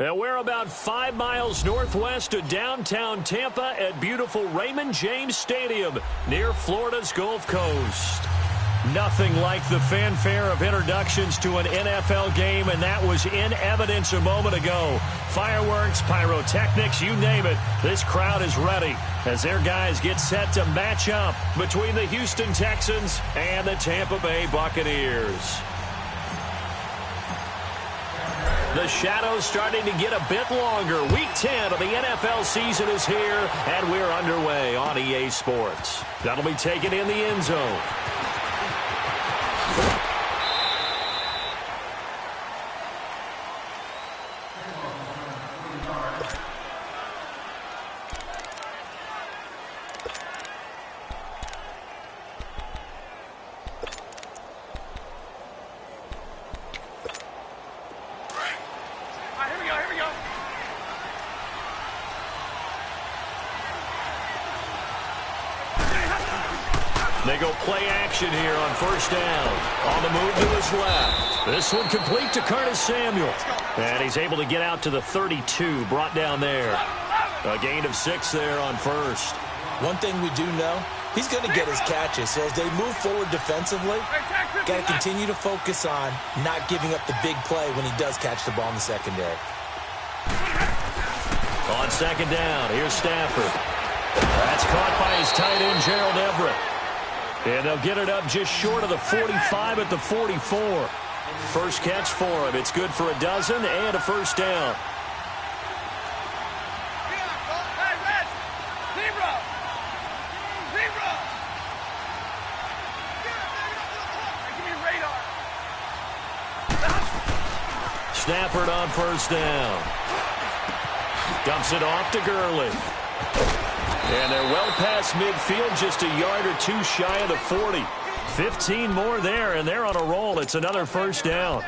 And we're about 5 miles northwest of downtown Tampa at beautiful Raymond James Stadium near Florida's Gulf Coast. Nothing like the fanfare of introductions to an NFL game, and that was in evidence a moment ago. Fireworks, pyrotechnics, you name it. This crowd is ready as their guys get set to match up between the Houston Texans and the Tampa Bay Buccaneers. The shadow's starting to get a bit longer. Week 10 of the NFL season is here, and we're underway on EA Sports. That'll be taken in the end zone. They go play action here on first down. On the move to his left. This one complete to Curtis Samuel. And he's able to get out to the 32, brought down there. A gain of 6 there on first. One thing we do know, he's going to get his catches. So as they move forward defensively, got to continue to focus on not giving up the big play when he does catch the ball in the secondary. On second down, here's Stafford. That's caught by his tight end, Gerald Everett. And they'll get it up just short of the 45 at the 44. First catch for him. It's good for a dozen and a first down. Stafford on first down. Dumps it off to Gurley. And they're well past midfield, just a yard or two shy of the 40. 15 more there, and they're on a roll. It's another first down.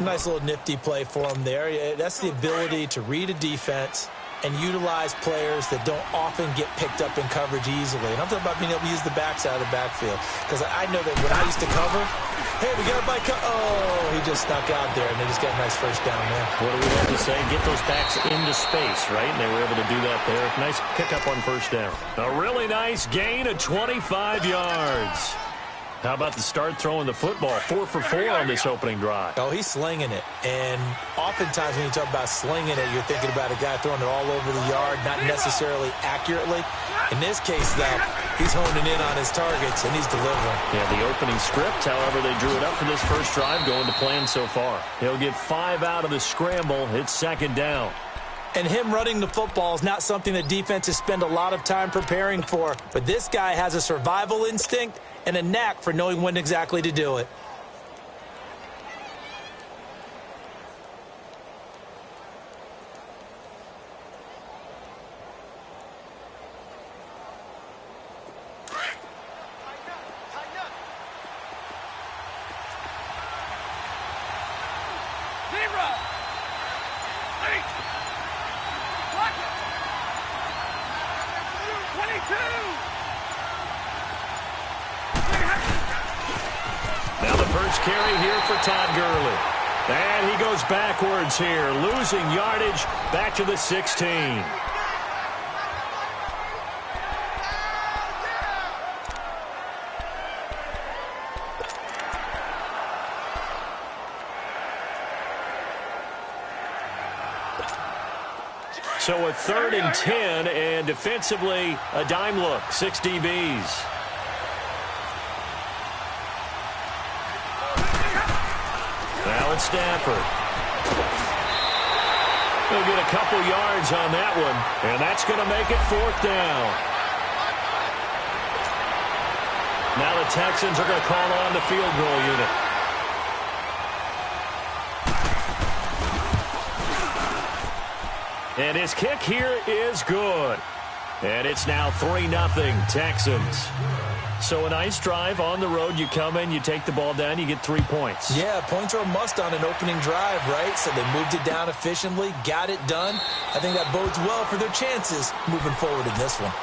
Nice little nifty play for them there. That's the ability to read a defense and utilize players that don't often get picked up in coverage easily. And I'm talking about being able to use the backs out of the backfield. Because I know that when I used to cover, hey, we got a bike. Oh, he just snuck out there, and they just got a nice first down there. What do we have to say? Get those backs into space, right? And they were able to do that there. Nice pickup on first down. A really nice gain of 25 yards. How about the start throwing the football? 4 for 4 on this opening drive. Oh, he's slinging it. And oftentimes when you talk about slinging it, you're thinking about a guy throwing it all over the yard, not necessarily accurately. In this case, though, he's honing in on his targets, and he's delivering. Yeah, the opening script, however, they drew it up for this first drive, going to plan so far. He'll get 5 out of the scramble. It's second down. And him running the football is not something that defenses spend a lot of time preparing for. But this guy has a survival instinct and a knack for knowing when exactly to do it. Carry here for Todd Gurley. And he goes backwards here, losing yardage back to the 16. So a 3rd and 10, and defensively a dime look, 6 DBs. Now it's Stafford. He'll get a couple yards on that one, and that's going to make it 4th down. Now the Texans are going to call on the field goal unit. And his kick here is good. And it's now 3-0 Texans. So a nice drive on the road. You come in, you take the ball down, you get 3 points. Yeah, points are a must on an opening drive, right? So they moved it down efficiently, got it done. I think that bodes well for their chances moving forward in this one.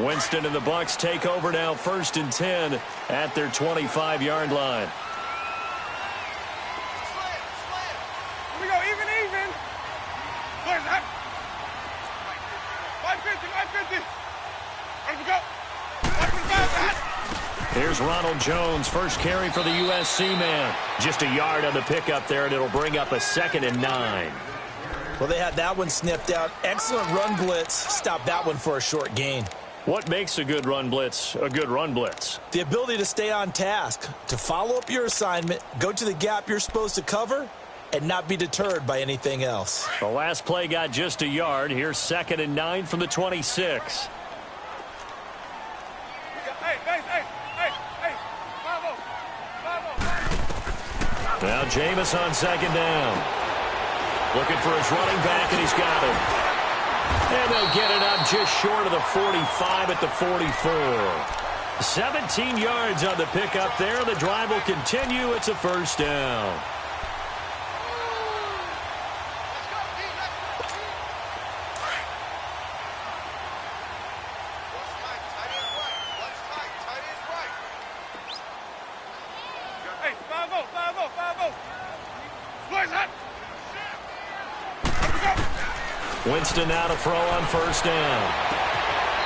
Winston and the Bucs take over now, 1st and 10 at their 25-yard line. Here we go, even. Where's that? 550. Let's go. 555. Here's Ronald Jones, first carry for the USC man. Just a yard on the pickup there, and it'll bring up a 2nd and 9. Well, they had that one sniffed out. Excellent run blitz. Stop that one for a short gain. What makes a good run blitz a good run blitz? The ability to stay on task, to follow up your assignment, go to the gap you're supposed to cover, and not be deterred by anything else. The last play got just a yard. Here's 2nd and 9 from the 26. Now Jameis on 2nd down. Looking for his running back, and he's got him. And they'll get it up just short of the 45 at the 44. 17 yards on the pickup there. The drive will continue. It's a 1st down. Winston now to throw on 1st down.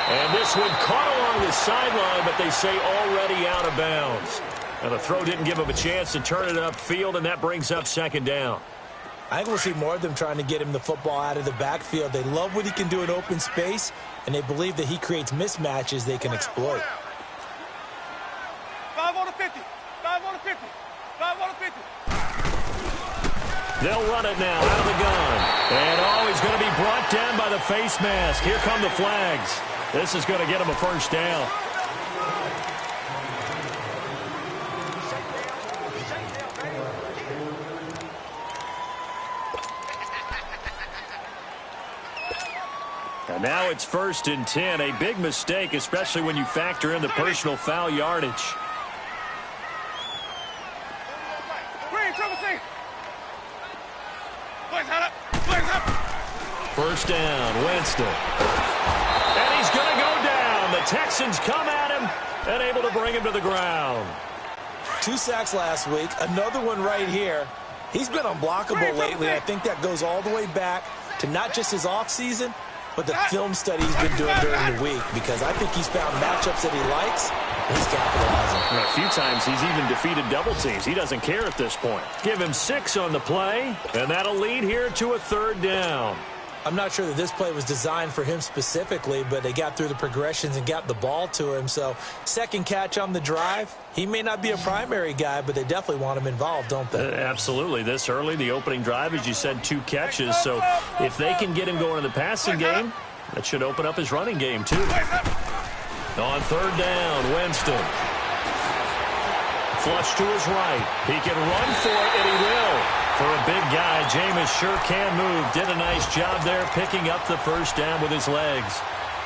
And this one caught along the sideline, but they say already out of bounds. Now the throw didn't give him a chance to turn it upfield, and that brings up 2nd down. I think we'll see more of them trying to get him the football out of the backfield. They love what he can do in open space, and they believe that he creates mismatches they can exploit. 5 on the 50. 5 on the 50. 5 on the 50. They'll run it now out of the gun. And he's going to be brought down by the face mask. Here come the flags. This is going to get him a 1st down. And now it's 1st and 10. A big mistake, especially when you factor in the personal foul yardage. First down, Winston. And he's going to go down. The Texans come at him and able to bring him to the ground. 2 sacks last week, another one right here. He's been unblockable lately. I think that goes all the way back to not just his offseason, but the film study he's been doing during the week, because I think he's found matchups that he likes, and he's capitalizing. A few times he's even defeated double teams. He doesn't care at this point. Give him 6 on the play, and that'll lead here to a 3rd down. I'm not sure that this play was designed for him specifically, but they got through the progressions and got the ball to him. So 2nd catch on the drive. He may not be a primary guy, but they definitely want him involved, don't they? Absolutely. This early, the opening drive, as you said, 2 catches. So if they can get him going in the passing game, that should open up his running game too. On 3rd down, Winston. Flush to his right. He can run for it, and he will. For a big guy, Jameis sure can move. Did a nice job there picking up the 1st down with his legs.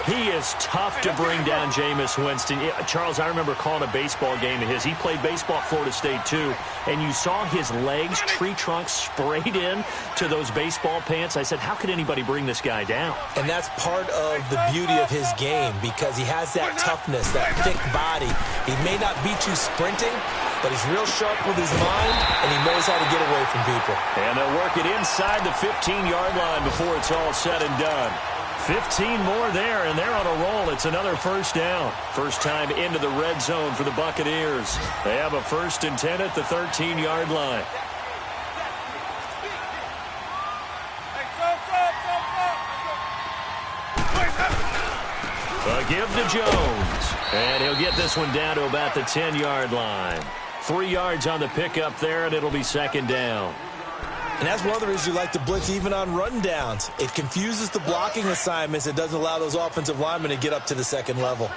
He is tough to bring down, Jameis Winston. Charles, I remember calling a baseball game of his. He played baseball at Florida State, too. And you saw his legs, tree trunks sprayed in to those baseball pants. I said, how could anybody bring this guy down? And that's part of the beauty of his game, because he has that toughness, that thick body. He may not beat you sprinting, but he's real sharp with his mind, and he knows how to get away from people. And they'll work it inside the 15-yard line before it's all said and done. 15 more there, and they're on a roll. It's another 1st down. First time into the red zone for the Buccaneers. They have a 1st and 10 at the 13-yard line. A give to Jones. And he'll get this one down to about the 10-yard line. 3 yards on the pickup there, and it'll be 2nd down. And that's one of the reasons you like to blitz even on rundowns. It confuses the blocking assignments. It doesn't allow those offensive linemen to get up to the 2nd level.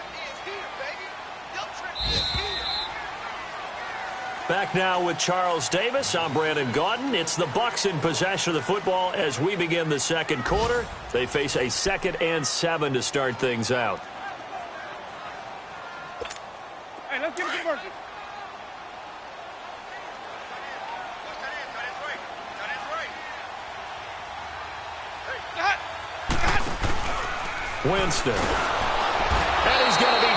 Back now with Charles Davis. I'm Brandon Gaudin. It's the Bucs in possession of the football as we begin the 2nd quarter. They face a 2nd and 7 to start things out. Hey, let's give it to Murphy. Winston. And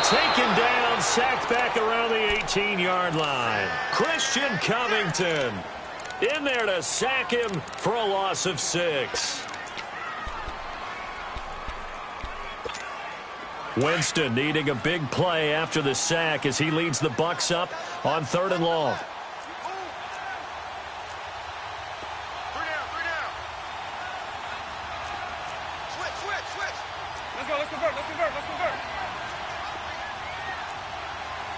taken down, sacked back around the 18-yard line. Christian Covington in there to sack him for a loss of 6. Winston needing a big play after the sack as he leads the Bucs up on 3rd and long. Let's convert.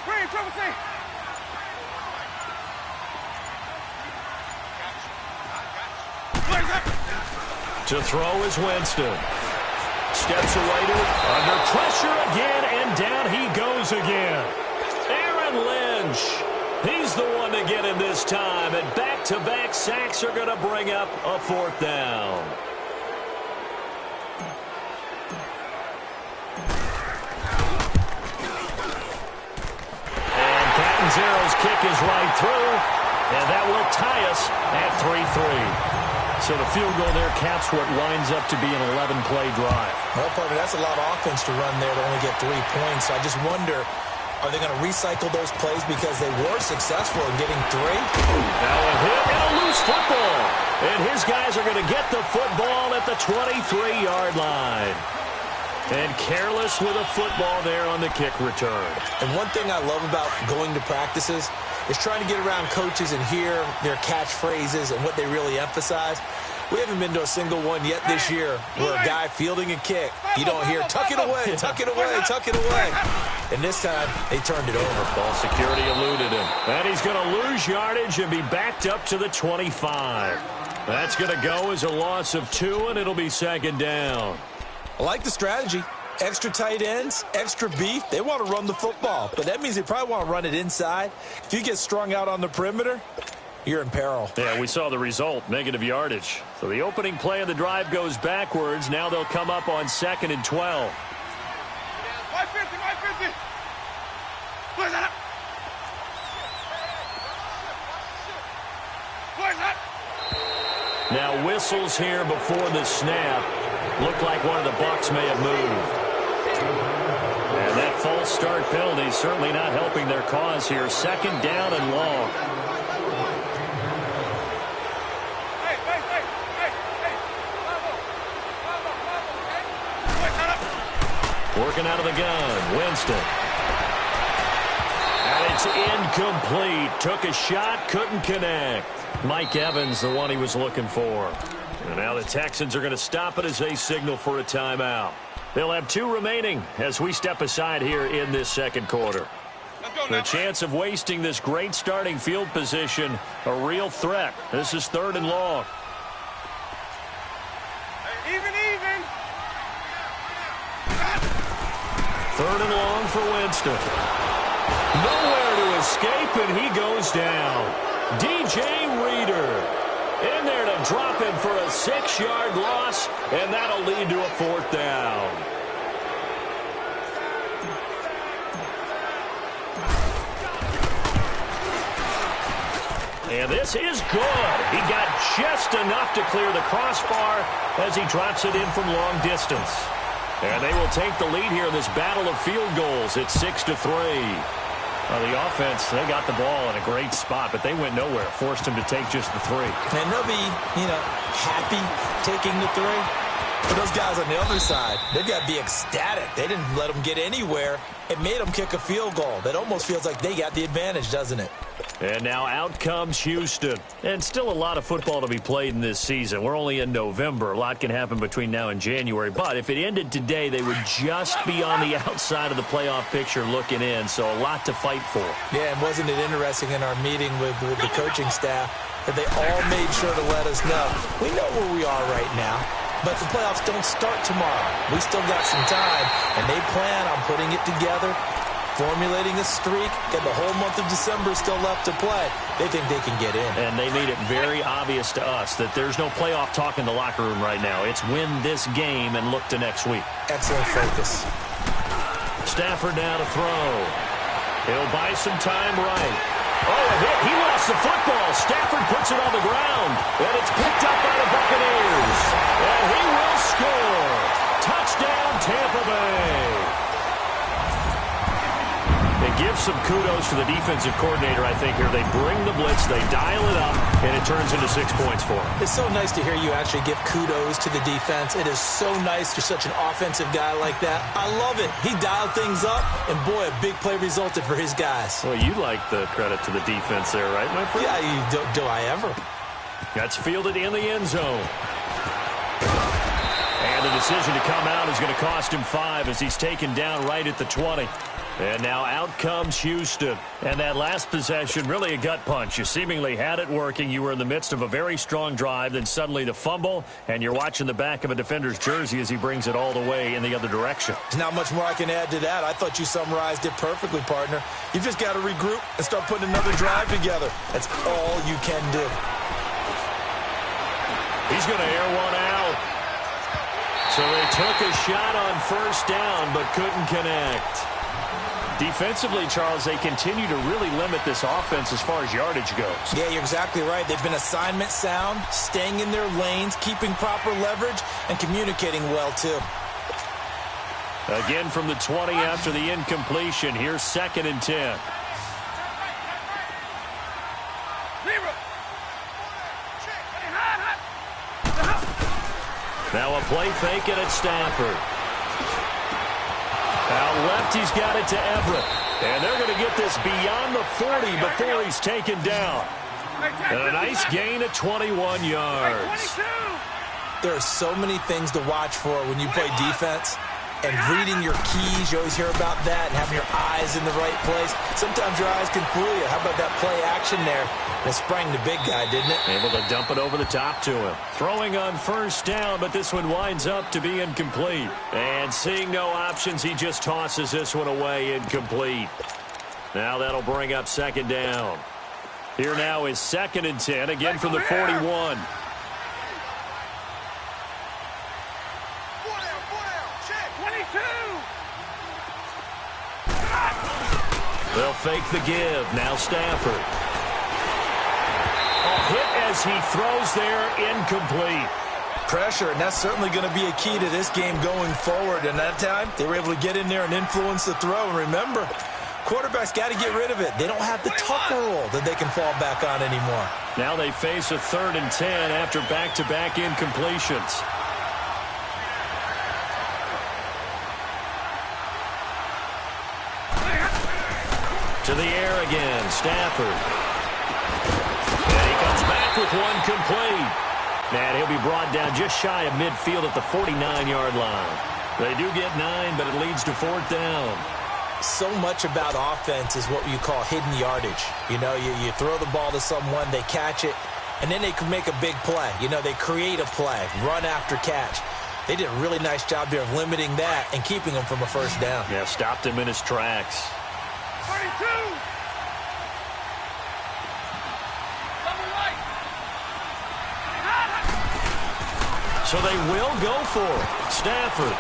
Green, triple C. To throw is Winston. Steps away to it. Under pressure again, and down he goes again. Aaron Lynch. He's the one to get him this time, and back-to-back sacks are going to bring up a 4th down. And Catanzaro's kick is right through, and that will tie us at 3-3. So the field goal there caps what winds up to be an 11-play drive. Well, partner, that's a lot of offense to run there to only get 3 points. I just wonder, are they going to recycle those plays because they were successful in getting 3? Now a hit and a loose football. And his guys are going to get the football at the 23-yard line. And careless with a football there on the kick return. And one thing I love about going to practices is trying to get around coaches and hear their catchphrases and what they really emphasize. We haven't been to a single one yet this year where a guy fielding a kick, you don't hear, tuck it away, tuck it away, tuck it away. And this time, they turned it over. Ball security eluded him. And he's going to lose yardage and be backed up to the 25. That's going to go as a loss of 2, and it'll be 2nd down. I like the strategy. Extra tight ends, extra beef. They want to run the football, but that means they probably want to run it inside. If you get strung out on the perimeter, you're in peril. Yeah, we saw the result, negative yardage. So the opening play of the drive goes backwards. Now they'll come up on 2nd and 12. 550. Where's that? Now whistles here before the snap. Looked like one of the Bucs may have moved. And that false start penalty certainly not helping their cause here. 2nd down and long. Working out of the gun, Winston. And it's incomplete. Took a shot, couldn't connect. Mike Evans, the one he was looking for. And now the Texans are going to stop it as they signal for a timeout. They'll have 2 remaining as we step aside here in this 2nd quarter. The chance of wasting this great starting field position, a real threat. This is 3rd and long. Even. 3rd and long for Winston. Nowhere to escape, and he goes down. DJ Reader in there to drop him for a 6-yard loss, and that'll lead to a 4th down. And this is good. He got just enough to clear the crossbar as he drops it in from long distance. And they will take the lead here in this battle of field goals. It's 6-3. The offense, they got the ball in a great spot, but they went nowhere. Forced him to take just the 3. And they'll be, happy taking the 3. But those guys on the other side, they've got to be ecstatic. They didn't let them get anywhere. It made them kick a field goal. That almost feels like they got the advantage, doesn't it? And now out comes Houston. And still a lot of football to be played in this season. We're only in November. A lot can happen between now and January. But if it ended today, they would just be on the outside of the playoff picture looking in. So a lot to fight for. Yeah, and wasn't it interesting in our meeting with the coaching staff that they all made sure to let us know. We know where we are right now, but the playoffs don't start tomorrow. We still got some time, and they plan on putting it together, formulating a streak, and the whole month of December is still left to play. They think they can get in. And they made it very obvious to us that there's no playoff talk in the locker room right now. It's win this game and look to next week. Excellent focus. Stafford now to throw. He'll buy some time right. Oh, a hit. He lost the football. Stafford puts it on the ground. And it's picked up by the Buccaneers. And he will score. Touchdown, Tampa Bay. give some kudos to the defensive coordinator, I think, here. They bring the blitz, they dial it up, and it turns into 6 points for them. It's so nice to hear you actually give kudos to the defense. It is so nice you're such an offensive guy like that. I love it. He dialed things up, and boy, a big play resulted for his guys. Well, you like the credit to the defense there, right, my friend? Yeah, do I ever? That's fielded in the end zone. And the decision to come out is going to cost him 5 as he's taken down right at the 20. And now out comes Houston. And that last possession, really a gut punch. You seemingly had it working. You were in the midst of a very strong drive. Then suddenly the fumble, and you're watching the back of a defender's jersey as he brings it all the way in the other direction. There's not much more I can add to that. I thought you summarized it perfectly, partner. You've just got to regroup and start putting another drive together. That's all you can do. He's going to air one out. So they took a shot on first down but couldn't connect. Defensively, Charles, they continue to really limit this offense as far as yardage goes. Yeah, you're exactly right. They've been assignment sound, staying in their lanes, keeping proper leverage, and communicating well, too. Again from the 20 after the incompletion. Here's 2nd and 10. Now a play fake it at Stafford. Out left, he's got it to Everett. And they're going to get this beyond the 40 before he's taken down. And a nice gain of 21 yards. There are so many things to watch for when you play defense. And reading your keys, you always hear about that, and having your eyes in the right place. Sometimes your eyes can fool you. How about that play action there? It sprang the big guy, didn't it? Able to dump it over the top to him. Throwing on first down, but this one winds up to be incomplete. And seeing no options, he just tosses this one away, incomplete. Now that'll bring up 2nd down. Here now is 2nd and 10, again from the 41. They'll fake the give. Now Stafford. A hit as he throws there, incomplete. Pressure, and that's certainly going to be a key to this game going forward. And that time, they were able to get in there and influence the throw. And remember, quarterbacks got to get rid of it. They don't have the Tucker rule that they can fall back on anymore. Now they face a 3rd and 10 after back-to-back incompletions. To the air again, Stafford. And he comes back with one complete. And he'll be brought down just shy of midfield at the 49-yard line. They do get 9, but it leads to 4th down. So much about offense is what you call hidden yardage. You know, you throw the ball to someone, they catch it, and then they can make a big play. You know, they create a play, run after catch. They did a really nice job there of limiting that and keeping him from a first down. Yeah, stopped him in his tracks. 32. So they will go for it. Stafford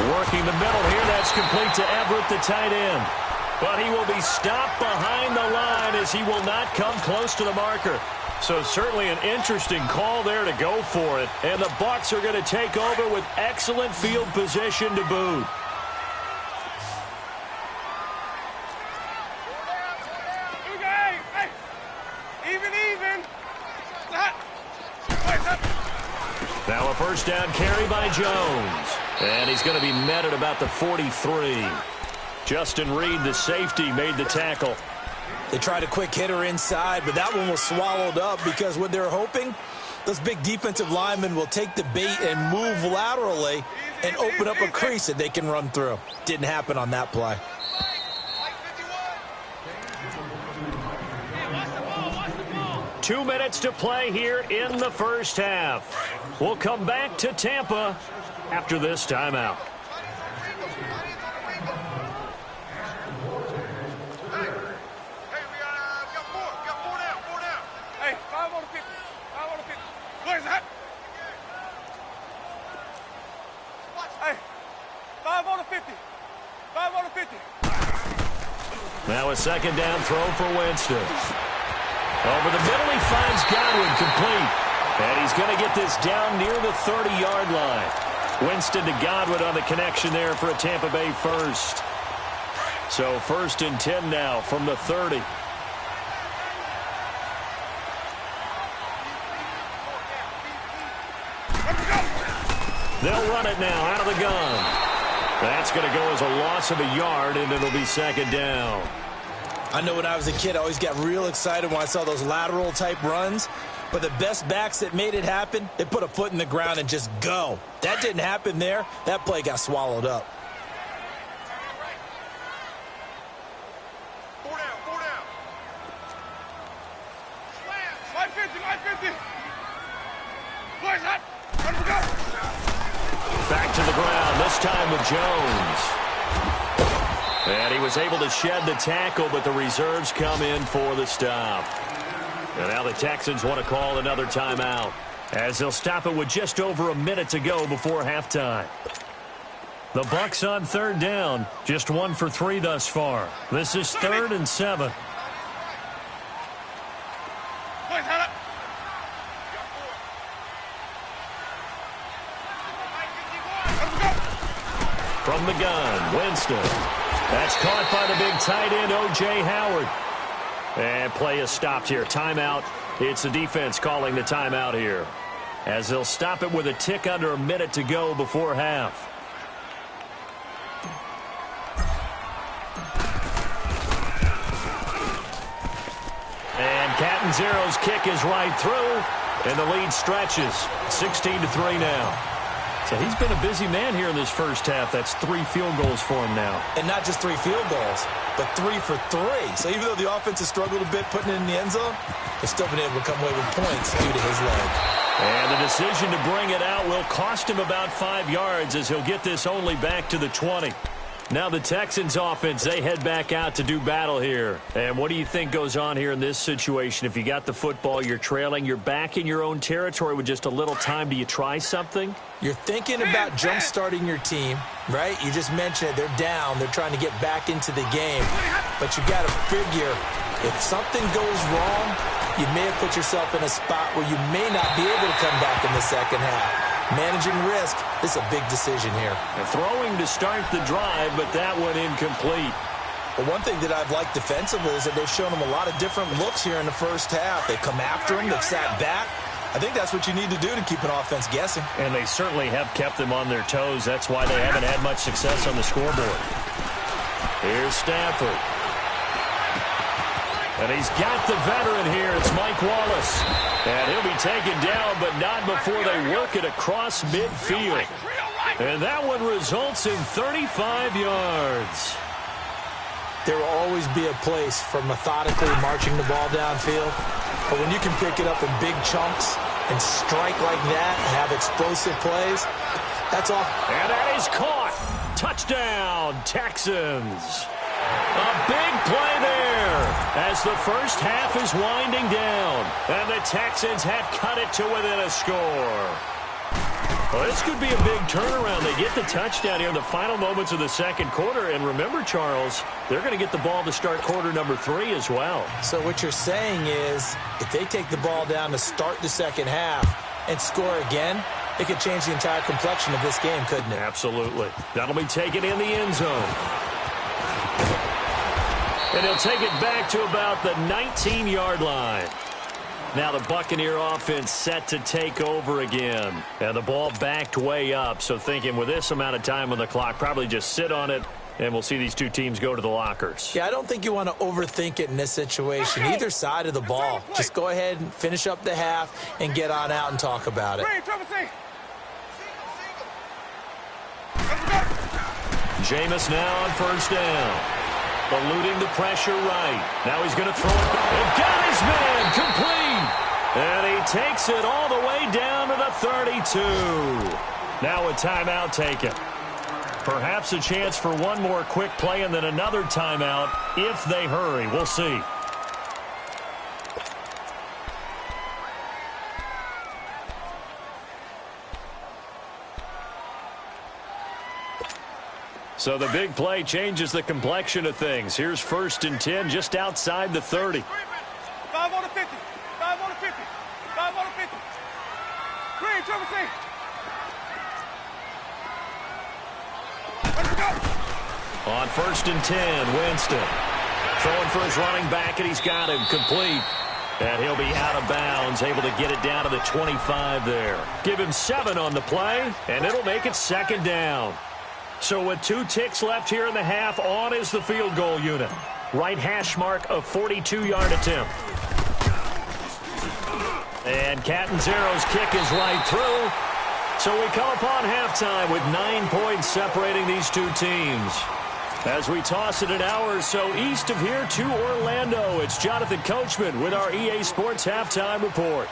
working the middle here. That's complete to Everett, the tight end. But he will be stopped behind the line as he will not come close to the marker. So certainly an interesting call there to go for it. And the Bucs are going to take over with excellent field position to boot. Now a first down carry by Jones. And he's going to be met at about the 43. Justin Reed, the safety, made the tackle. They tried a quick hitter inside, but that one was swallowed up because what they're hoping, those big defensive linemen will take the bait and move laterally and open up a crease that they can run through. Didn't happen on that play. Two minutes to play here in the first half. We'll come back to Tampa after this timeout. Hey, 5 on the 50. 5 on the 50. Where's that? Hey, 5 on the 50. 5 on the 50. Now a second down throw for Winston. Over the middle, he finds Godwin complete. And he's going to get this down near the 30-yard line. Winston to Godwin on the connection there for a Tampa Bay first. So 1st and 10 now from the 30. They'll run it now out of the gun. That's going to go as a loss of a yard, and it'll be 2nd down. I know when I was a kid, I always got real excited when I saw those lateral-type runs. But the best backs that made it happen, they put a foot in the ground and just go. That didn't happen there. That play got swallowed up. 4 down, 4 down. Slam. 550. Boys, hot. Let him go. Back to the ground, this time with Jones. And he was able to shed the tackle, but the reserves come in for the stop. And now the Texans want to call another timeout, as they'll stop it with just over a minute to go before halftime. The Bucs on 3rd down, just 1 for 3 thus far. This is 3rd and 7. From the gun, Winston. That's caught by the big tight end, O.J. Howard. And play is stopped here. Timeout. It's the defense calling the timeout here, as they'll stop it with a tick under a minute to go before half. And Captain Zero's kick is right through, and the lead stretches. 16-3 now. So he's been a busy man here in this first half. That's 3 field goals for him now. And not just 3 field goals, but 3 for 3. So even though the offense has struggled a bit putting it in the end zone, they've still been able to come away with points due to his leg. And the decision to bring it out will cost him about 5 yards, as he'll get this only back to the 20. Now the Texans offense, they head back out to do battle here. And what do you think goes on here in this situation? If you got the football, you're trailing, you're back in your own territory with just a little time. Do you try something? You're thinking about jump-starting your team, right? You just mentioned it. They're down. They're trying to get back into the game. But you got to figure, if something goes wrong, you may have put yourself in a spot where you may not be able to come back in the second half. Managing risk, this is a big decision here. And throwing to start the drive, but that one incomplete. Well, one thing that I've liked defensively is that they've shown them a lot of different looks here in the first half. They've come after them. They've sat back. I think that's what you need to do to keep an offense guessing. And they certainly have kept them on their toes. That's why they haven't had much success on the scoreboard. Here's Stafford. And he's got the veteran here. It's Mike Wallace. And he'll be taken down, but not before they work it across midfield. And that one results in 35 yards. There will always be a place for methodically marching the ball downfield. But when you can pick it up in big chunks and strike like that and have explosive plays, that's all. And that is caught. Touchdown, Texans. A big play there as the first half is winding down. And the Texans have cut it to within a score. Well, this could be a big turnaround. They get the touchdown here in the final moments of the second quarter. And remember, Charles, they're going to get the ball to start quarter number 3 as well. So what you're saying is if they take the ball down to start the second half and score again, it could change the entire complexion of this game, couldn't it? Absolutely. That'll be taken in the end zone. And he'll take it back to about the 19-yard line. Now the Buccaneer offense set to take over again. And the ball backed way up. So thinking with this amount of time on the clock, probably just sit on it, and we'll see these two teams go to the lockers. Yeah, I don't think you want to overthink it in this situation. Either side of the ball. Just go ahead and finish up the half and get on out and talk about it. Jameis now on first down. Eluding the pressure right. Now he's going to throw it back. And got his man complete. And he takes it all the way down to the 32. Now a timeout taken. Perhaps a chance for one more quick play and then another timeout if they hurry. We'll see. So the big play changes the complexion of things. Here's 1st and 10 just outside the 30. 5 on the 50. 5 on the 50. 5 on the 50. Green, Trevor, say. Let's go. On 1st and 10, Winston. Throwing for his running back, and he's got him complete. And he'll be out of bounds, able to get it down to the 25 there. Give him 7 on the play, and it'll make it 2nd down. So with 2 ticks left here in the half, on is the field goal unit. Right hash mark, a 42-yard attempt. And Catanzaro's kick is right through. So we come upon halftime with 9 points separating these two teams. As we toss it an hour or so east of here to Orlando, it's Jonathan Coachman with our EA Sports Halftime Report.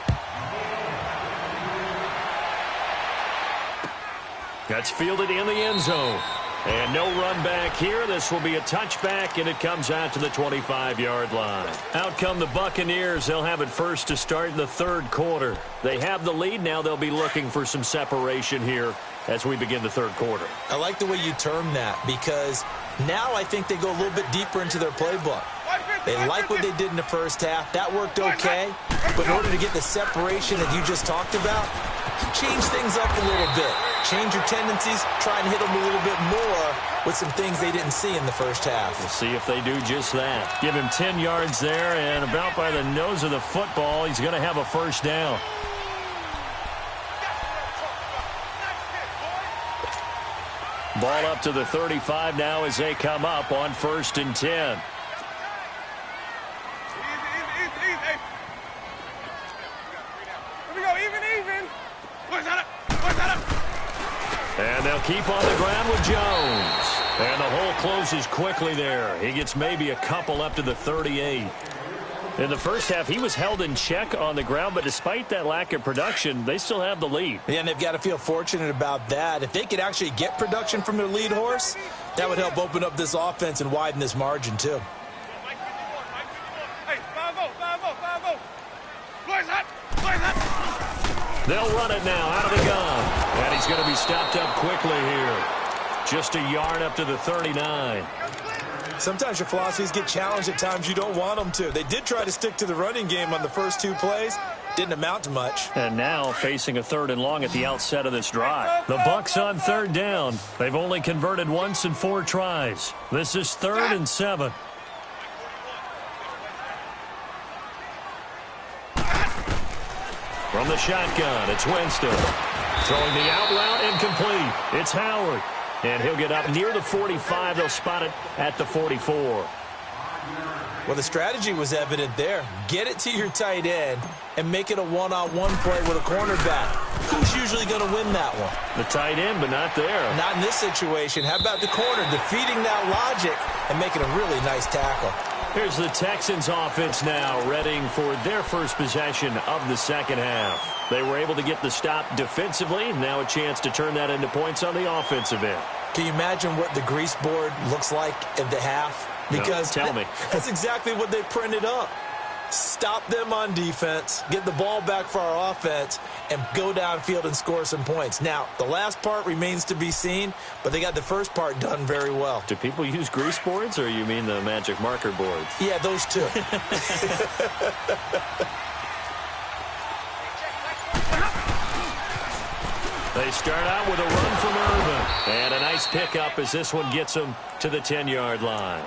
That's fielded in the end zone. And no run back here. This will be a touchback, and it comes out to the 25-yard line. Out come the Buccaneers. They'll have it first to start in the 3rd quarter. They have the lead. Now they'll be looking for some separation here as we begin the 3rd quarter. I like the way you term that, because now I think they go a little bit deeper into their playbook. They like what they did in the first half. That worked okay. But in order to get the separation that you just talked about, change things up a little bit. Change your tendencies. Try and hit them a little bit more with some things they didn't see in the first half. We'll see if they do just that. Give him 10 yards there, and about by the nose of the football, he's going to have a 1st down. Ball up to the 35 now as they come up on 1st and 10. And they'll keep on the ground with Jones. And the hole closes quickly there. He gets maybe a couple up to the 38. In the first half, he was held in check on the ground, but despite that lack of production, they still have the lead. Yeah, and they've got to feel fortunate about that. If they could actually get production from their lead horse, that would help open up this offense and widen this margin, too. They'll run it now out of the gun. And he's going to be stopped up quickly here. Just a yard up to the 39. Sometimes your philosophies get challenged at times you don't want them to. They did try to stick to the running game on the first 2 plays. Didn't amount to much. And now facing a 3rd and long at the outset of this drive. The Bucs on 3rd down. They've only converted once in 4 tries. This is 3rd and 7. From the shotgun, it's Winston. Throwing the out route incomplete. It's Howard. And he'll get up near the 45. They'll spot it at the 44. Well, the strategy was evident there. Get it to your tight end and make it a one-on-one play with a cornerback. Who's usually going to win that one? The tight end, but not there. Not in this situation. How about the corner defeating that logic and making a really nice tackle? Here's the Texans offense now, readying for their first possession of the 2nd half. They were able to get the stop defensively. Now a chance to turn that into points on the offensive end. Can you imagine what the grease board looks like at the half? Because no, tell me. That's exactly what they printed up. Stop them on defense, get the ball back for our offense, and go downfield and score some points. Now, the last part remains to be seen, but they got the first part done very well. Do people use grease boards, or you mean the magic marker boards? Yeah, those two. They start out with a run from Irvin. And a nice pickup as this one gets them to the 10-yard line.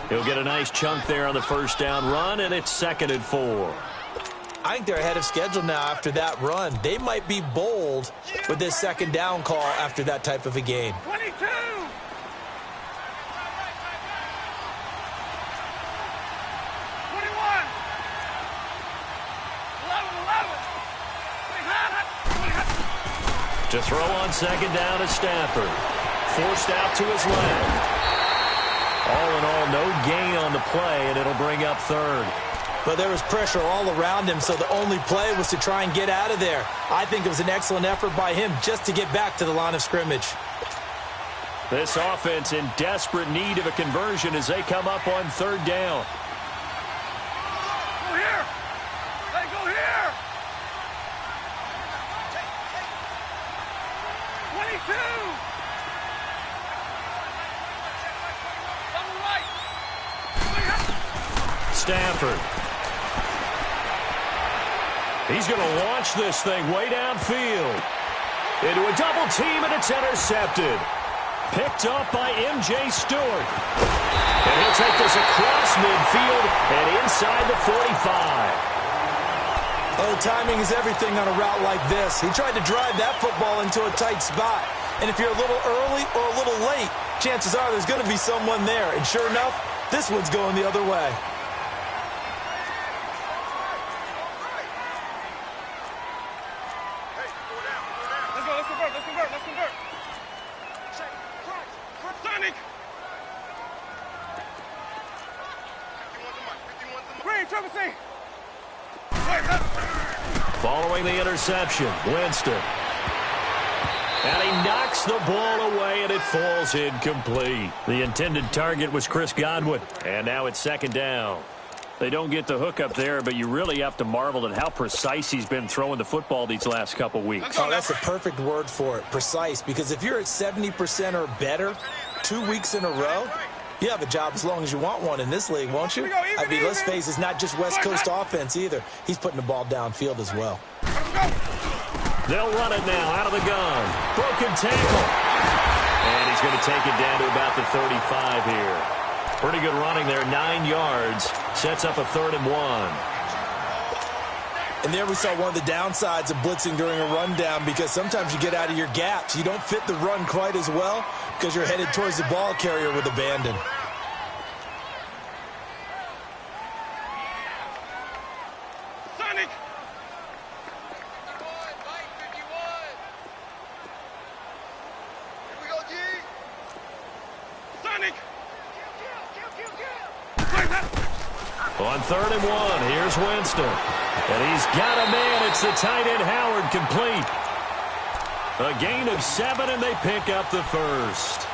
He'll get a nice chunk there on the 1st down run, and it's 2nd and 4. I think they're ahead of schedule now after that run. They might be bold with this 2nd down call after that type of a game. 22! 11, 11. To throw on 2nd down is Stafford. Forced out to his left. All in all, no gain on the play, and it'll bring up 3rd. But there was pressure all around him, so the only play was to try and get out of there. I think it was an excellent effort by him just to get back to the line of scrimmage. This offense in desperate need of a conversion as they come up on 3rd down. Go here! Hey, go here! 22! Stafford. He's going to launch this thing way downfield. Into a double team, and it's intercepted. Picked up by M.J. Stewart. And he'll take this across midfield and inside the 45. Oh, timing is everything on a route like this. He tried to drive that football into a tight spot. And if you're a little early or a little late, chances are there's going to be someone there. And sure enough, this one's going the other way. Let's convert. Sonic! Green, triple C! Following the interception, Winston. And he knocks the ball away, and it falls incomplete. The intended target was Chris Godwin. And now it's second down. They don't get the hook up there, but you really have to marvel at how precise he's been throwing the football these last couple weeks. Oh, that's a perfect word for it, precise. Because if you're at 70% or better 2 weeks in a row, you have a job as long as you want one in this league, won't you? I mean, let's face it, it's not just West Coast offense either. He's putting the ball downfield as well. They'll run it now out of the gun. Broken tackle. And he's going to take it down to about the 35 here. Pretty good running there, 9 yards. Sets up a 3rd and 1. And there we saw one of the downsides of blitzing during a rundown, because sometimes you get out of your gaps. You don't fit the run quite as well because you're headed towards the ball carrier with abandon. Sonic! Here we go, G! Sonic! On 3rd and 1, here's Winston. And he's got a man. It's the tight end Howard, complete. A gain of 7, and they pick up the first.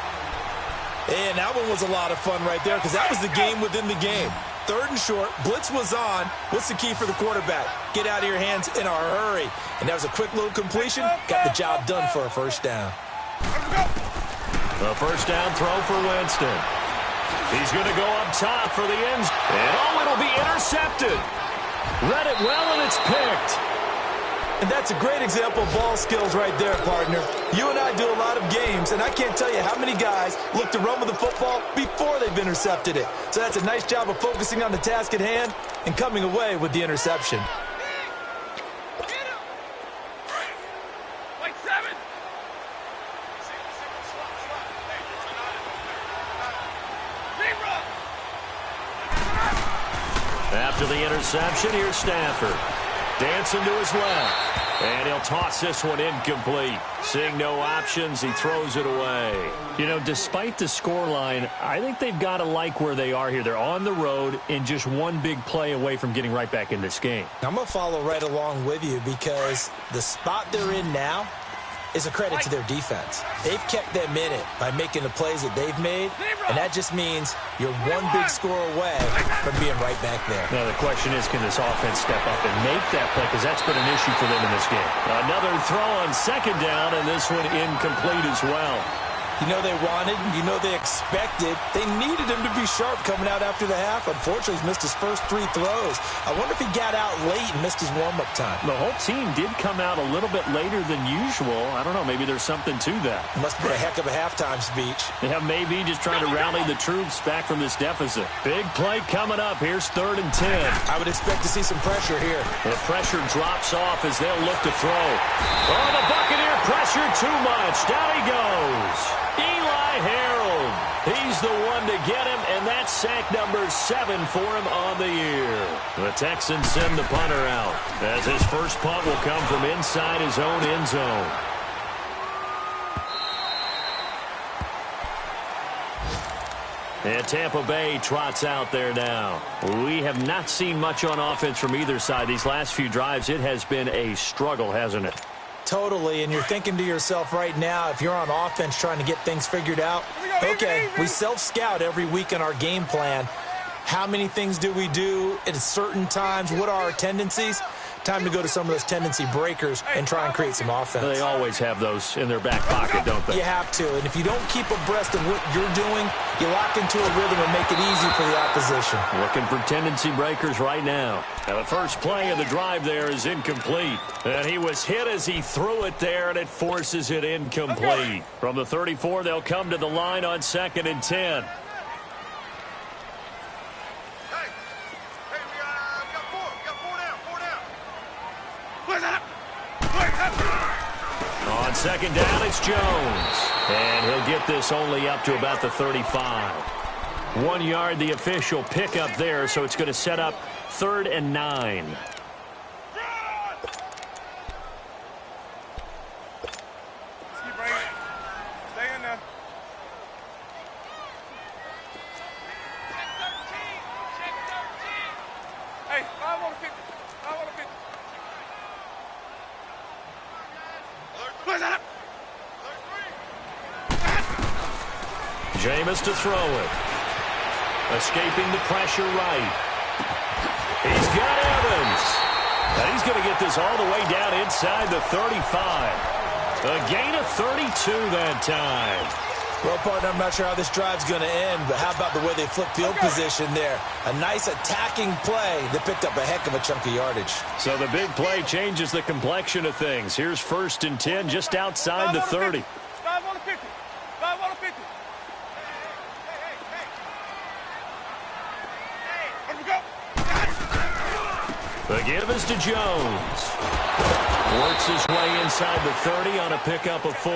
And that one was a lot of fun right there, because that was the game within the game. 3rd and short, blitz was on. What's the key for the quarterback? Get out of your hands in a hurry. And that was a quick little completion. Got the job done for a first down. A first down throw for Winston. He's going to go up top for the end. And it'll be intercepted. Read it well, and it's picked. And that's a great example of ball skills right there, partner. You and I do a lot of games, and I can't tell you how many guys look to run with the football before they've intercepted it. So that's a nice job of focusing on the task at hand and coming away with the interception. After the interception, here's Stafford. Dancing to his left. And he'll toss this one incomplete. Seeing no options, he throws it away. You know, despite the scoreline, I think they've got to like where they are here. They're on the road and just one big play away from getting right back in this game. I'm going to follow right along with you, because the spot they're in now is a credit to their defense. They've kept them in it by making the plays that they've made, and that just means you're one big score away from being right back there. Now, the question is, can this offense step up and make that play? Because that's been an issue for them in this game. Another throw on second down, and this one incomplete as well. You know they wanted, you know they expected. They needed him to be sharp coming out after the half. Unfortunately, he's missed his first 3 throws. I wonder if he got out late and missed his warm-up time. The whole team did come out a little bit later than usual. I don't know, maybe there's something to that. Must have been a heck of a halftime speech. Yeah, maybe just trying to rally the troops back from this deficit. Big play coming up. Here's 3rd and 10. I would expect to see some pressure here. The pressure drops off as they'll look to throw. Oh, the Buccaneer pressure too much. Down he goes. Eli Harold. He's the one to get him, and that's sack number 7 for him on the year. The Texans send the punter out, as his first punt will come from inside his own end zone. And Tampa Bay trots out there now. We have not seen much on offense from either side. These last few drives, it has been a struggle, hasn't it? Totally, and you're thinking to yourself right now, if you're on offense trying to get things figured out, okay, we self-scout every week in our game plan, How many things do we do at certain times? What are our tendencies? Time to go to some of those tendency breakers and try and create some offense. They always have those in their back pocket, don't they? You have to. And if you don't keep abreast of what you're doing, you lock into a rhythm and make it easy for the opposition. Looking for tendency breakers right now. And the first play of the drive there is incomplete. And he was hit as he threw it there, and it forces it incomplete. From the 34, they'll come to the line on 2nd and 10. On 2nd down, it's Jones. And he'll get this only up to about the 35. 1 yard, the official pickup there, so it's going to set up 3rd and 9. Keep bringing it. Stay in there. Check 13. Hey, 5 on the 50. 5 on the 50. Jameis to throw it. Escaping the pressure right. He's got Evans. And he's going to get this all the way down inside the 35. A gain of 32 that time. Well, partner, I'm not sure how this drive's going to end, but how about the way they flip field position there? A nice attacking play that picked up a heck of a chunk of yardage. So the big play changes the complexion of things. Here's 1st and 10 just outside the 30. 5 on the 50. 5 on the 50. Let me go. The give is to Jones. Works his way inside the 30 on a pickup of 4.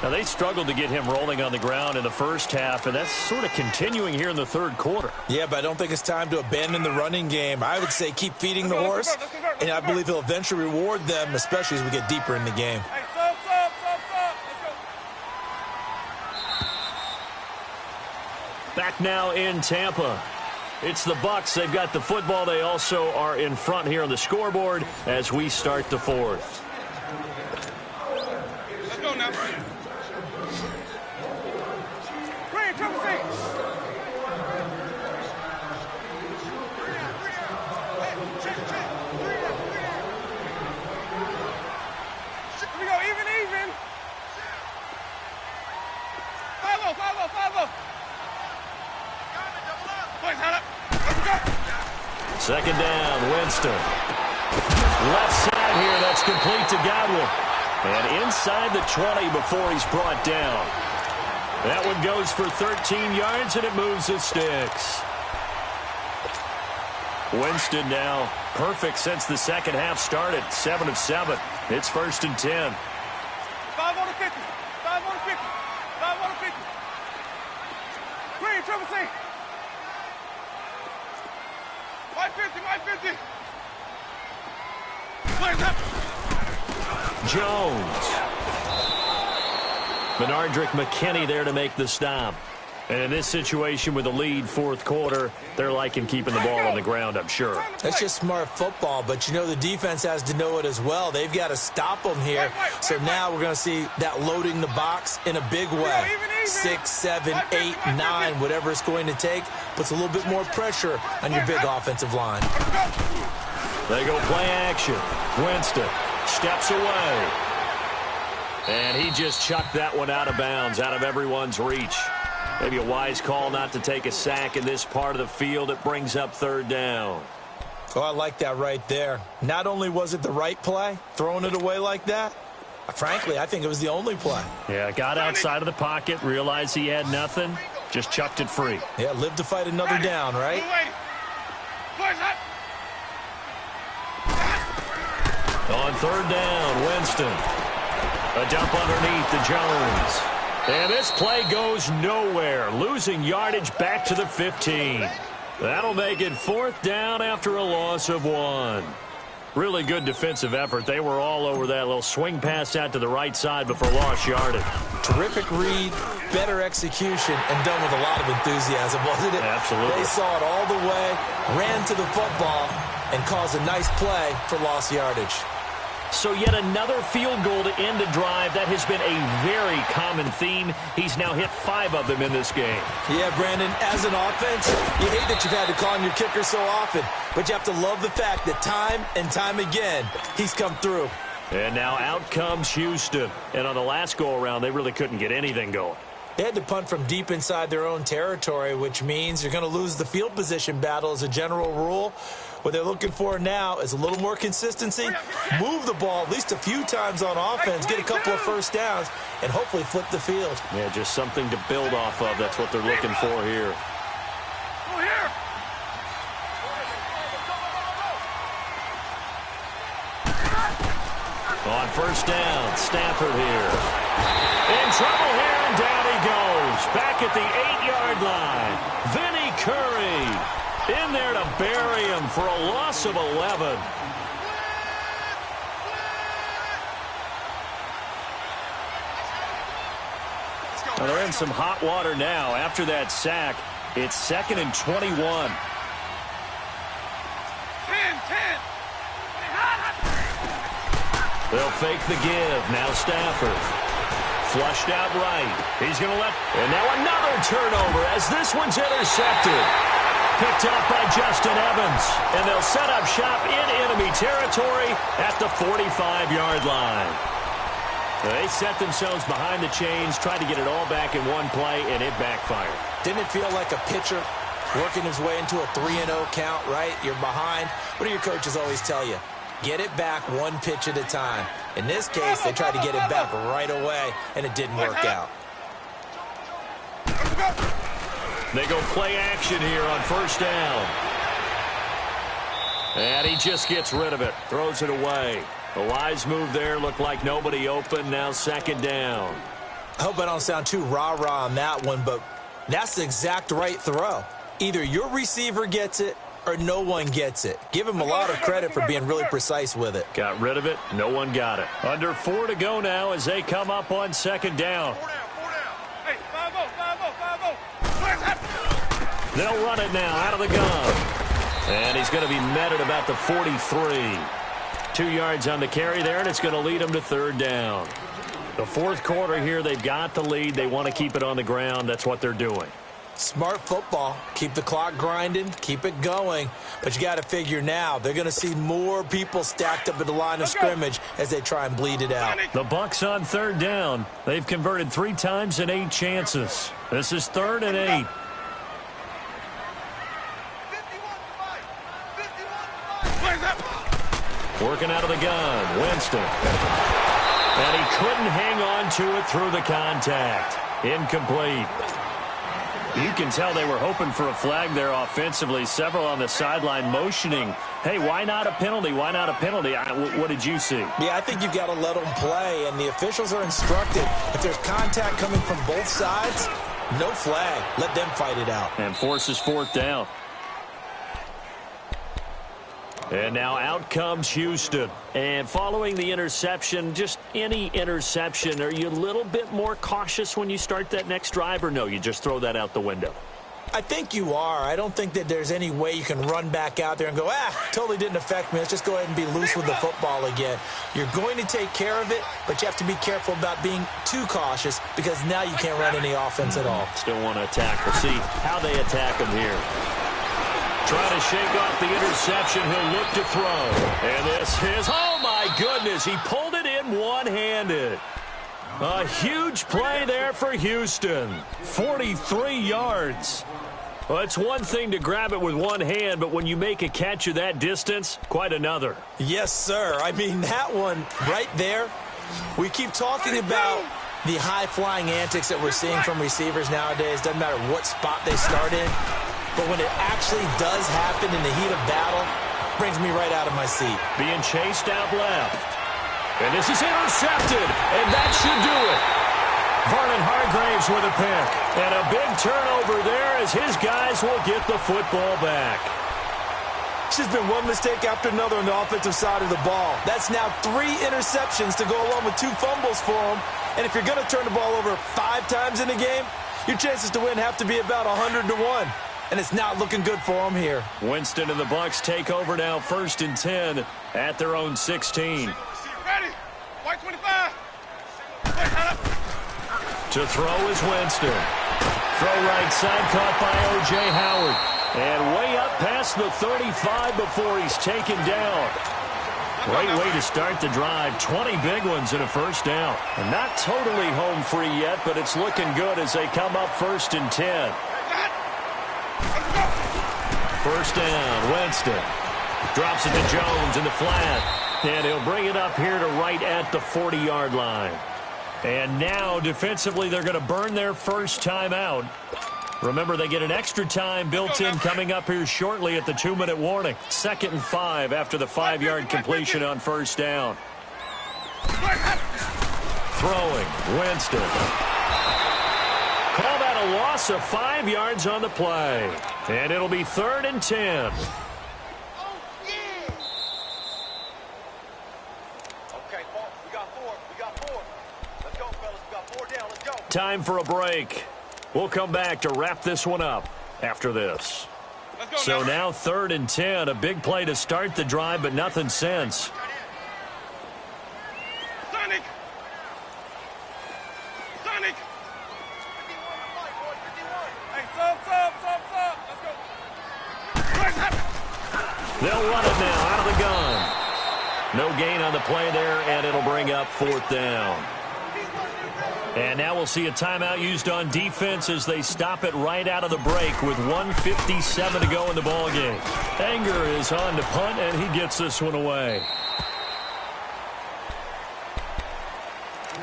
Now, they struggled to get him rolling on the ground in the first half, and that's sort of continuing here in the 3rd quarter. Yeah, but I don't think it's time to abandon the running game. I would say keep feeding the horse, and I believe he'll eventually reward them, especially as we get deeper in the game. Hey, sub. Let's go. Back now in Tampa. It's the Bucs. They've got the football. They also are in front here on the scoreboard as we start the 4th. Let's go now. Green, triple C. Here we go, even. 5-0. Boys, head up. Let's go. 2nd down, Winston. Left side here, that's complete to Godwin. And inside the 20 before he's brought down. That one goes for 13 yards, and it moves the sticks. Winston now perfect since the second half started. 7 of 7. It's 1st and 10. 5 on the 50. 5 on the 50. 5 on the 50. Green, triple C. My 50. Plays up. Jones. Benardrick McKinney there to make the stop. And in this situation with the lead 4th quarter, they're liking keeping the ball on the ground, I'm sure. That's just smart football, but you know the defense has to know it as well. They've got to stop them here. So now we're going to see that loading the box in a big way. 6, 7, 8, 9, whatever it's going to take, puts a little bit more pressure on your big offensive line. They go play action. Winston steps away. And he just chucked that one out of bounds, out of everyone's reach. Maybe a wise call not to take a sack in this part of the field. It brings up 3rd down. Oh, I like that right there. Not only was it the right play, throwing it away like that, frankly, I think it was the only play. Yeah, got outside of the pocket, realized he had nothing, just chucked it free. Yeah, live to fight another down, right? On 3rd down, Winston. A dump underneath to Jones. And this play goes nowhere, losing yardage back to the 15. That'll make it 4th down after a loss of 1. Really good defensive effort. They were all over that little swing pass out to the right side before lost yardage. Terrific read, better execution, and done with a lot of enthusiasm, wasn't it? Absolutely. They saw it all the way, ran to the football, and caused a nice play for lost yardage. So yet another field goal to end a drive. That has been a very common theme. He's now hit 5 of them in this game. Yeah, Brandon, as an offense, you hate that you've had to call on your kicker so often, but you have to love the fact that time and time again, he's come through. And now out comes Houston. And on the last go-around, they really couldn't get anything going. They had to punt from deep inside their own territory, which means you're going to lose the field position battle as a general rule. What they're looking for now is a little more consistency, move the ball at least a few times on offense, get a couple of first downs, and hopefully flip the field. Yeah, just something to build off of. That's what they're looking for here. On first down, Stafford here. In trouble here, and down he goes. Back at the 8-yard line. Vinny Curry in there to bury him for a loss of 11. Well, they're in some hot water now. After that sack, it's 2nd and 21. 10. They'll fake the give. Now Stafford. Flushed out right. He's going to let... And now another turnover as this one's intercepted. Picked off by Justin Evans. And they'll set up shop in enemy territory at the 45-yard line. They set themselves behind the chains, tried to get it all back in one play, and it backfired. Didn't it feel like a pitcher working his way into a 3-0 count, right? You're behind. What do your coaches always tell you? Get it back one pitch at a time. In this case, they tried to get it back right away, and it didn't work out. They go play action here on first down. And he just gets rid of it, throws it away. A wise move there, looked like nobody open, now 2nd down. I hope I don't sound too rah-rah on that one, but that's the exact right throw. Either your receiver gets it or no one gets it. Give him a lot of credit for being really precise with it. Got rid of it. No one got it. Under 4 to go now as they come up on 2nd down. 4 down. Hey, 5-0. They'll run it now out of the gun. And he's going to be met at about the 43. 2 yards on the carry there, and it's going to lead them to 3rd down. The 4th quarter here, they've got the lead. They want to keep it on the ground. That's what they're doing. Smart football. Keep the clock grinding. Keep it going. But you got to figure now, they're going to see more people stacked up at the line of scrimmage as they try and bleed it out. The Bucs on 3rd down. They've converted 3 times in 8 chances. This is 3rd and 8. Working out of the gun, Winston. And he couldn't hang on to it through the contact. Incomplete. You can tell they were hoping for a flag there offensively. Several on the sideline motioning, hey, why not a penalty? Why not a penalty? What did you see? Yeah, I think you've got to let them play, and the officials are instructed. If there's contact coming from both sides, no flag. Let them fight it out. And forces 4th down. And now out comes Houston. And following the interception, just any interception, are you a little bit more cautious when you start that next drive, or no, you just throw that out the window? I think you are. I don't think that there's any way you can run back out there and go, totally didn't affect me. Let's just go ahead and be loose with the football again. You're going to take care of it, but you have to be careful about being too cautious because now you can't run any offense at all. Still want to attack. We'll see how they attack him here. Trying to shake off the interception. He'll look to throw. And this is, oh my goodness, he pulled it in one-handed. A huge play there for Houston. 43 yards. Well, it's one thing to grab it with one hand, but when you make a catch of that distance, quite another. Yes, sir. I mean, that one right there, we keep talking about the high-flying antics that we're seeing from receivers nowadays. Doesn't matter what spot they start in. But when it actually does happen in the heat of battle, brings me right out of my seat. Being chased out left. And this is intercepted, and that should do it. Vernon Hargreaves with a pick. And a big turnover there as his guys will get the football back. It's just been one mistake after another on the offensive side of the ball. That's now 3 interceptions to go along with 2 fumbles for him. And if you're going to turn the ball over 5 times in a game, your chances to win have to be about 100 to 1. And it's not looking good for them here. Winston and the Bucs take over now, 1st and 10 at their own 16. 25. Wait, hold up. To throw is Winston. Throw right side, caught by O.J. Howard. And way up past the 35 before he's taken down. Great way to start the drive. 20 big ones and a first down. And not totally home free yet, but it's looking good as they come up 1st and 10. First down, Winston. Drops it to Jones in the flat. And he'll bring it up here to right at the 40-yard line. And now, defensively, they're going to burn their first timeout. Remember, they get an extra time built in coming up here shortly at the 2-minute warning. 2nd and 5 after the 5-yard completion on first down. Throwing, Winston. Call that a loss of 5 yards on the play. And it'll be 3rd and 10. Time for a break. We'll come back to wrap this one up after this. So now 3rd and 10. A big play to start the drive, but nothing since. Sonic! Sonic! Hey, sub. Let's go. They'll run it now out of the gun. No gain on the play there, and it'll bring up 4th down. And now we'll see a timeout used on defense as they stop it right out of the break with 1:57 to go in the ballgame. Anger is on to punt, and he gets this one away.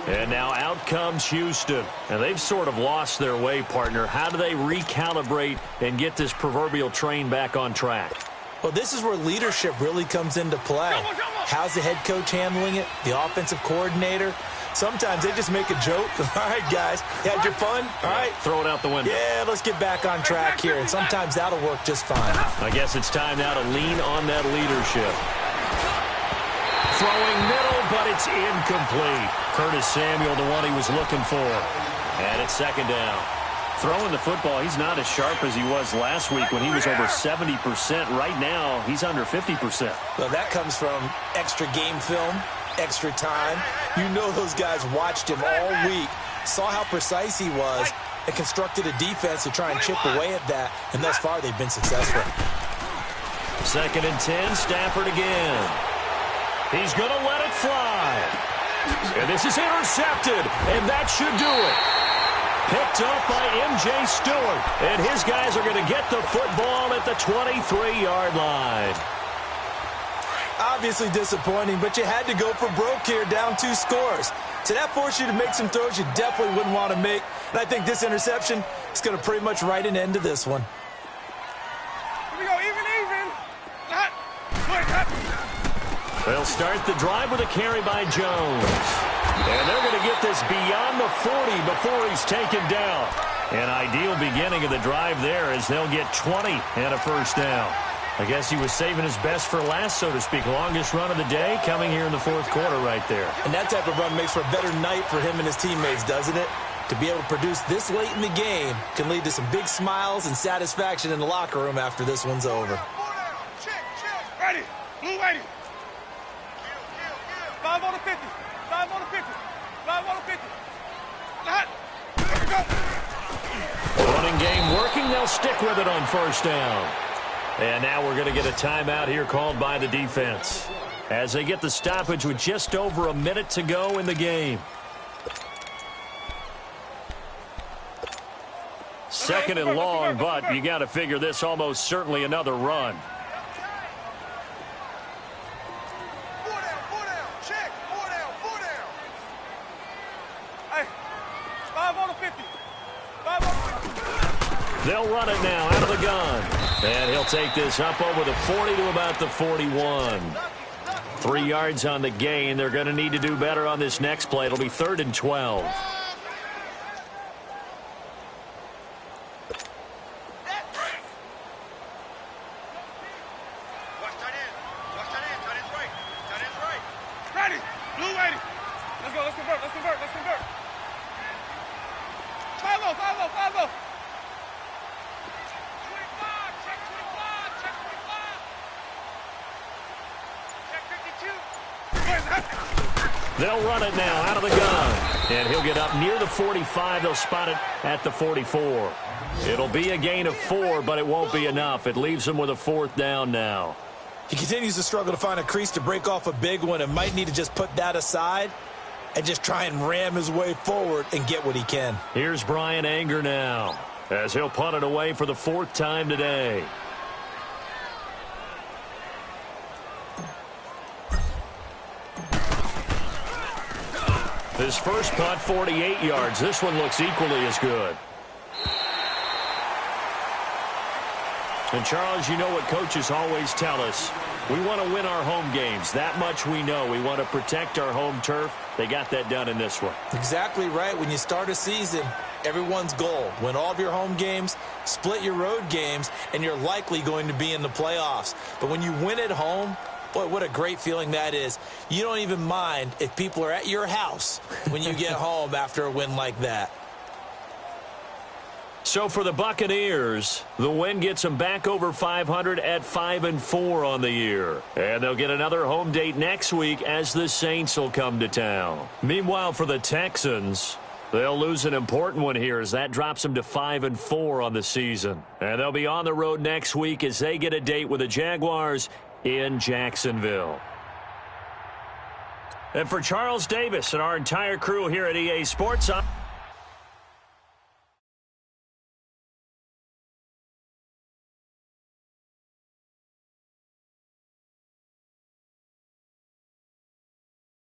And now out comes Houston. And they've sort of lost their way, partner. How do they recalibrate and get this proverbial train back on track? Well, this is where leadership really comes into play. How's the head coach handling it? The offensive coordinator? Sometimes they just make a joke. All right, guys, you had your fun? All right. Throw it out the window. Yeah, let's get back on track here. And sometimes that'll work just fine. I guess it's time now to lean on that leadership. Throwing middle, but it's incomplete. Curtis Samuel, the one he was looking for. And it's 2nd down. Throwing the football, he's not as sharp as he was last week when he was over 70%. Right now, he's under 50%. Well, that comes from extra game film, extra time. You know those guys watched him all week, saw how precise he was, and constructed a defense to try and chip away at that, and thus far they've been successful. 2nd and 10, Stafford again. He's going to let it fly. And this is intercepted, and that should do it. Picked up by M.J. Stewart, and his guys are going to get the football at the 23-yard line. Obviously disappointing, but you had to go for broke here, down 2 scores. So that forced you to make some throws you definitely wouldn't want to make. And I think this interception is going to pretty much write an end to this one. Here we go, even. Hot. They'll start the drive with a carry by Jones. And they're going to get this beyond the 40 before he's taken down. An ideal beginning of the drive there as they'll get 20 and a first down. I guess he was saving his best for last, so to speak. Longest run of the day coming here in the 4th quarter right there. And that type of run makes for a better night for him and his teammates, doesn't it? To be able to produce this late in the game can lead to some big smiles and satisfaction in the locker room after this one's over. Check. Ready. Blue ready. 5 on the 50. 5 on the 50. 5 on the 50. Hot. Here we go. Running game working. They'll stick with it on first down. And now we're going to get a timeout here called by the defense as they get the stoppage with just over a minute to go in the game. 2nd and long, but you got to figure this almost certainly another run. 4 down. Check. 4 down. Hey, 5 on the 50. 5 on the 50. They'll run it now out of the gun. And he'll take this up over the 40 to about the 41. 3 yards on the gain. They're going to need to do better on this next play. It'll be 3rd and 12. Ready. Blue ready. Let's convert. 5-0. They'll run it now out of the gun. And he'll get up near the 45. They'll spot it at the 44. It'll be a gain of 4, but it won't be enough. It leaves him with a 4th down now. He continues to struggle to find a crease to break off a big one and might need to just put that aside and just try and ram his way forward and get what he can. Here's Brian Anger now as he'll punt it away for the 4th time today. His first punt, 48 yards. This one looks equally as good. And, Charles, you know what coaches always tell us. We want to win our home games. That much we know. We want to protect our home turf. They got that done in this one. Exactly right. When you start a season, everyone's goal, win all of your home games, split your road games, and you're likely going to be in the playoffs. But when you win at home, boy, what a great feeling that is. You don't even mind if people are at your house when you get home after a win like that. So for the Buccaneers, the win gets them back over 500 at 5-4 on the year. And they'll get another home date next week as the Saints will come to town. Meanwhile, for the Texans, they'll lose an important one here as that drops them to 5-4 on the season. And they'll be on the road next week as they get a date with the Jaguars in Jacksonville. And for Charles Davis and our entire crew here at EA Sports,